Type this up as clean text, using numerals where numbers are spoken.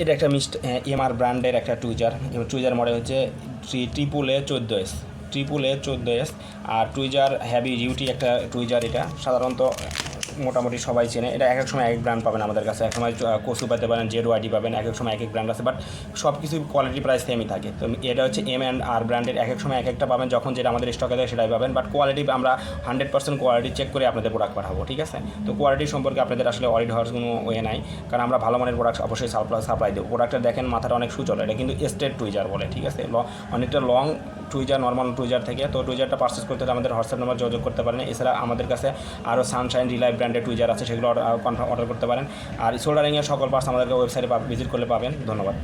এটা একটা এমআর ব্র্যান্ডের একটা টুইজার। টুইজার মডেল হচ্ছে AAA-14S AAA-14S। আর টুইজার হ্যাভি ডিউটি একটা টুইজার। এটা সাধারণত মোটামুটি সবাই চেনে। এটা এক এক সময় এক এক ব্র্যান্ড পাবেন আমাদের কাছে। এক সময় কসু পেতে পারেন, ZYD পাবেন, এক এক সময় এক এক ব্র্যান্ড আছে, বাট সব কিছু কোয়ালিটি প্রাইস সেমই থাকে। তো এটা হচ্ছে M&R ব্র্যান্ডের। এক এক সময় এক একটা পাবেন, যখন যেটা আমাদের স্টকে থাকে সেটাই পাবেন, বাট কোয়ালিটি আমরা 100% কোয়ালিটি চেক করে আপনাদের প্রোডাক্ট পাঠাবো, ঠিক আছে? তো কোয়ালিটি সম্পর্কে আপনাদের আসলে অরিড হওয়ার কোনো ওয়ে নাই, কারণ আমরা ভালো মানের প্রোডাক্ট অবশ্যই সাপ্লাই দেবো। প্রোডাক্টটা দেখেন, মাথাটা অনেক সুচল। এটা কিন্তু স্ট্রেট টুইজার বলে, ঠিক আছে? অনেকটা লং টুইজার নর্মাল টুইজার থেকে। তো টুইজারটা পারচেস করতে হলে আমাদের হোয়াটসঅ্যাপ নাম্বার যোগাযোগ করতে পারেন। এছাড়া আমাদের কাছে আরও সানশাইন, রিলাইভ ব্র্যান্ডের টুইজার আছে, সেগুলো অর্ডার করতে পারেন। আর সোল্ডারিংয়ের সকল পার্টস আমাদেরকে ওয়েবসাইটে ভিজিট করলে পাবেন। ধন্যবাদ।